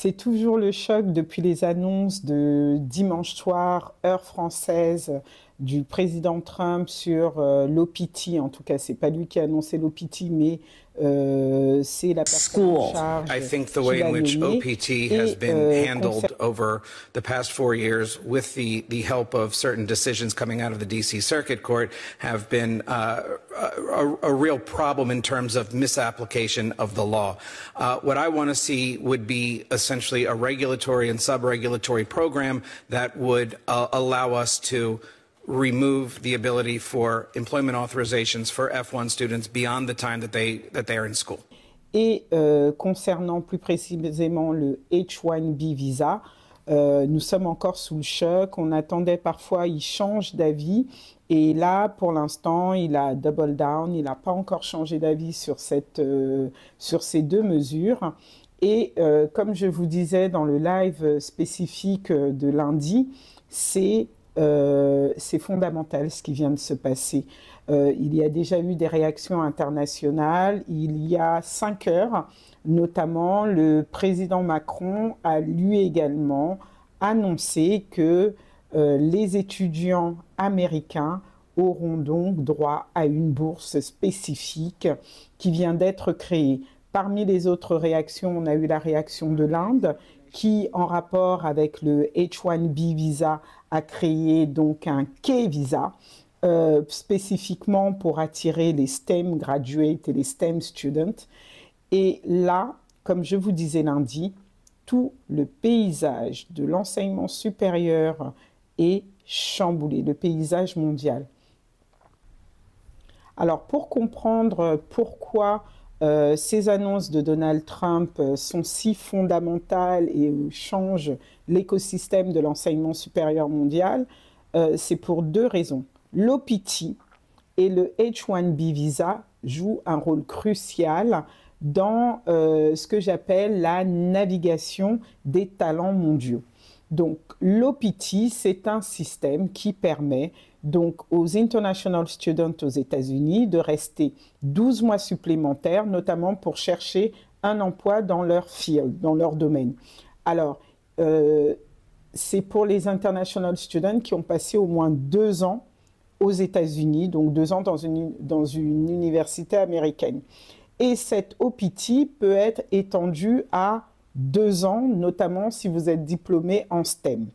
C'est toujours le choc depuis les annonces de dimanche soir, heure française, du président Trump sur l'OPT. En tout cas, c'est pas lui qui a annoncé l'OPT, mais c'est la personne en charge I think the qui way l'a in which nommé. OPT has been handled over the past 4 years with the help of certain decisions coming out of the DC Circuit Court have been a real problem in terms of misapplication of the law. What I want to see would be essentially a regulatory and sub-regulatory program that would allow us to remove the ability for employment authorizations for F1 students beyond the time that they are in school. Et concernant plus précisément le H-1B visa, nous sommes encore sous le choc. On attendait parfois, il change d'avis. Et là, pour l'instant, il a double down. Il n'a pas encore changé d'avis sur ces deux mesures. Et comme je vous disais dans le live spécifique de lundi, c'est fondamental ce qui vient de se passer. Il y a déjà eu des réactions internationales. Il y a 5 heures, notamment, le président Macron a lui également annoncé que les étudiants américains auront donc droit à une bourse spécifique qui vient d'être créée. Parmi les autres réactions, on a eu la réaction de l'Inde qui, en rapport avec le H-1B visa, a créé donc un K-visa, spécifiquement pour attirer les STEM graduates et les STEM students. Et là, comme je vous disais lundi, tout le paysage de l'enseignement supérieur est chamboulé, le paysage mondial. Alors, pour comprendre pourquoi ces annonces de Donald Trump sont si fondamentales et changent l'écosystème de l'enseignement supérieur mondial, c'est pour 2 raisons. L'OPT et le H-1B visa jouent un rôle crucial dans ce que j'appelle la navigation des talents mondiaux. Donc, l'OPT, c'est un système qui permet donc aux international students aux États-Unis de rester 12 mois supplémentaires, notamment pour chercher un emploi dans leur field, dans leur domaine. Alors, c'est pour les international students qui ont passé au moins 2 ans aux États-Unis, donc 2 ans dans une université américaine. Et cette OPT peut être étendue à 2 ans, notamment si vous êtes diplômé en STEM.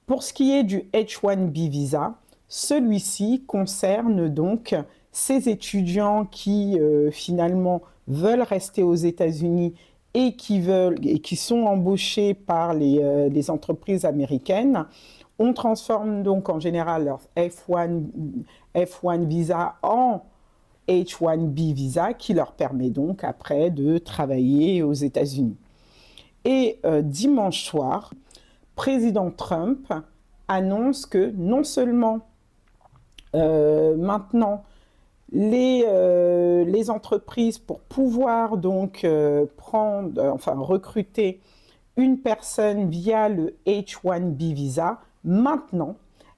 Pour ce qui est du H-1B visa, celui-ci concerne donc ces étudiants qui finalement veulent rester aux États-Unis et qui sont embauchés par les entreprises américaines. On transforme donc en général leur F1 visa en H-1B visa qui leur permet donc après de travailler aux États-Unis. Et dimanche soir, président Trump annonce que non seulement maintenant les entreprises pour pouvoir donc recruter une personne via le H-1B visa, maintenant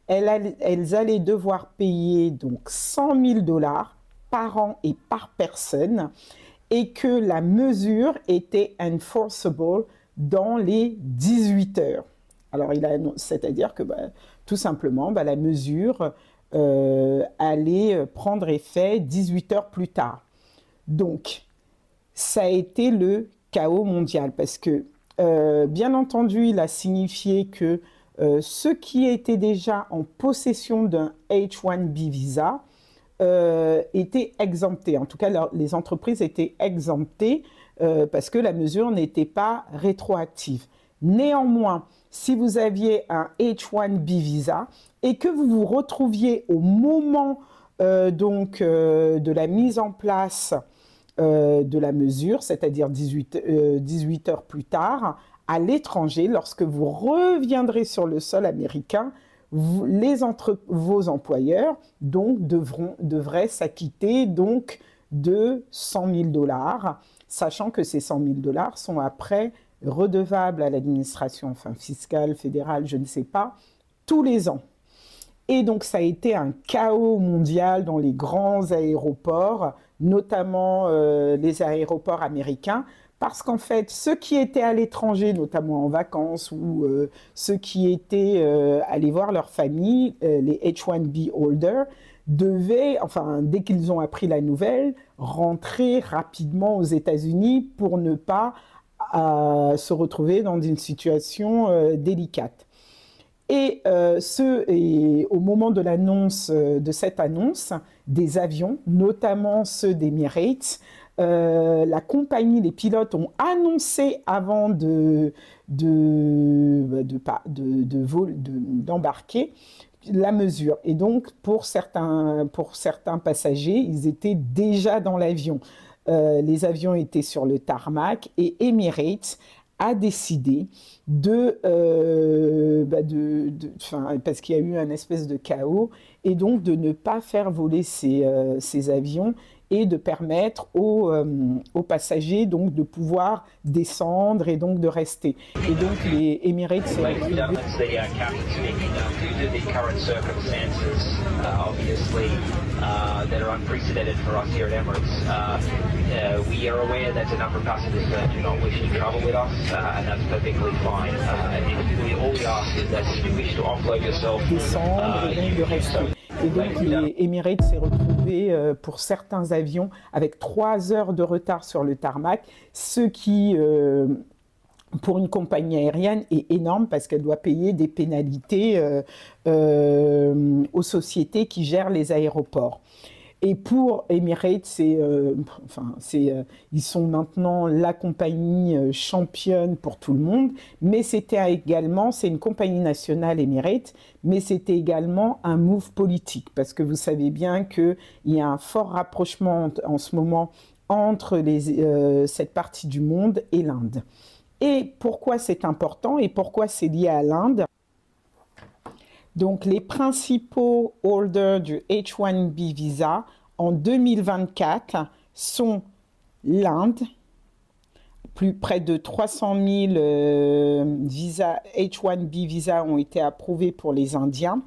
elles allaient devoir payer donc $100,000 par an et par personne et que la mesure était enforceable dans les 18 heures. Alors, c'est-à-dire que tout simplement, la mesure allait prendre effet 18 heures plus tard. Donc, ça a été le chaos mondial parce que, bien entendu, il a signifié que ceux qui étaient déjà en possession d'un H-1B visa étaient exemptés. En tout cas, les entreprises étaient exemptées parce que la mesure n'était pas rétroactive. Néanmoins, si vous aviez un H-1B visa et que vous vous retrouviez au moment de la mise en place de la mesure, c'est-à-dire 18 heures plus tard, à l'étranger, lorsque vous reviendrez sur le sol américain, vos employeurs donc devraient s'acquitter donc de $100,000, sachant que ces $100,000 sont après redevables à l'administration fiscale, fédérale, je ne sais pas, tous les ans. Et donc ça a été un chaos mondial dans les grands aéroports, notamment les aéroports américains, Parce qu'en fait, ceux qui étaient à l'étranger, notamment en vacances, ou ceux qui étaient allés voir leur famille, les H-1B holders, devaient, enfin, dès qu'ils ont appris la nouvelle, rentrer rapidement aux États-Unis pour ne pas se retrouver dans une situation délicate. Et au moment de l'annonce, de cette annonce, des avions, notamment ceux d'Emirates, la compagnie, les pilotes ont annoncé avant d'embarquer la mesure. Et donc, pour certains passagers, ils étaient déjà dans l'avion. Les avions étaient sur le tarmac et Emirates a décidé parce qu'il y a eu un espèce de chaos, et donc de ne pas faire voler ces avions et de permettre aux passagers donc de pouvoir descendre et donc de rester. Et donc les Emirates that are unprecedented for us here at Emirates. We are aware that a number of passengers do not wish to travel with us, and that's perfectly fine. All we ask is that if you wish to offload yourself, descendre et donc de rester. Et donc les Emirates s'est retrouvé pour certains avions avec 3 heures de retard sur le tarmac, ce qui pour une compagnie aérienne est énorme parce qu'elle doit payer des pénalités aux sociétés qui gèrent les aéroports. Et pour Emirates, ils sont maintenant la compagnie championne pour tout le monde, mais c'est une compagnie nationale Emirates, mais c'était également un move politique, parce que vous savez bien qu'il y a un fort rapprochement en ce moment entre cette partie du monde et l'Inde. Et pourquoi c'est important et pourquoi c'est lié à l'Inde? Donc, les principaux holders du H-1B visa en 2024 sont l'Inde, près de 300 000 H-1B visas ont été approuvés pour les Indiens,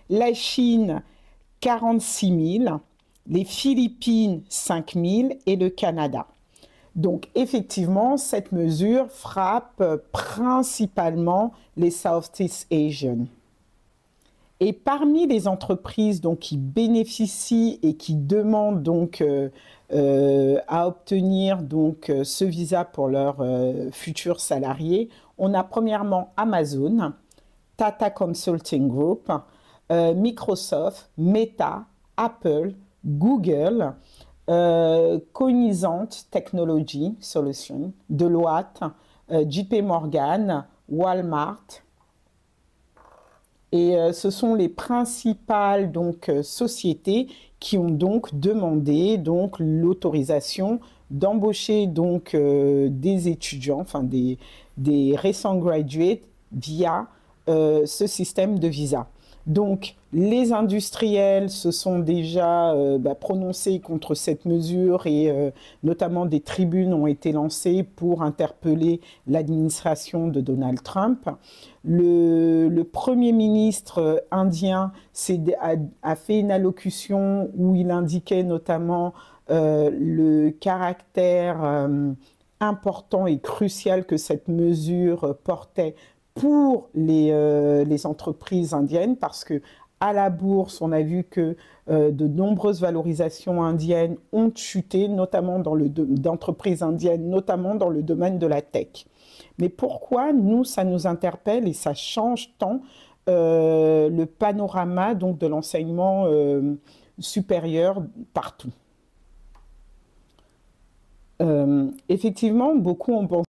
la Chine, 46 000, les Philippines, 5 000 et le Canada. Donc, effectivement, cette mesure frappe principalement les Southeast Asians. Et parmi les entreprises donc, qui bénéficient et qui demandent donc, à obtenir donc, ce visa pour leurs futurs salariés, on a premièrement Amazon, Tata Consulting Group, Microsoft, Meta, Apple, Google, Cognizant Technology Solutions, Deloitte, JP Morgan, Walmart. Et ce sont les principales donc, sociétés qui ont donc demandé donc, l'autorisation d'embaucher donc, des étudiants, enfin des recent graduates via ce système de visa. Donc, les industriels se sont déjà prononcés contre cette mesure et notamment des tribunes ont été lancées pour interpeller l'administration de Donald Trump. Le Premier ministre indien a fait une allocution où il indiquait notamment le caractère important et crucial que cette mesure portait pour les entreprises indiennes, parce que à la bourse, on a vu que de nombreuses valorisations indiennes ont chuté, notamment d'entreprises indiennes, notamment dans le domaine de la tech. Mais pourquoi nous, ça nous interpelle et ça change tant le panorama donc, de l'enseignement supérieur partout? Effectivement, beaucoup ont pensé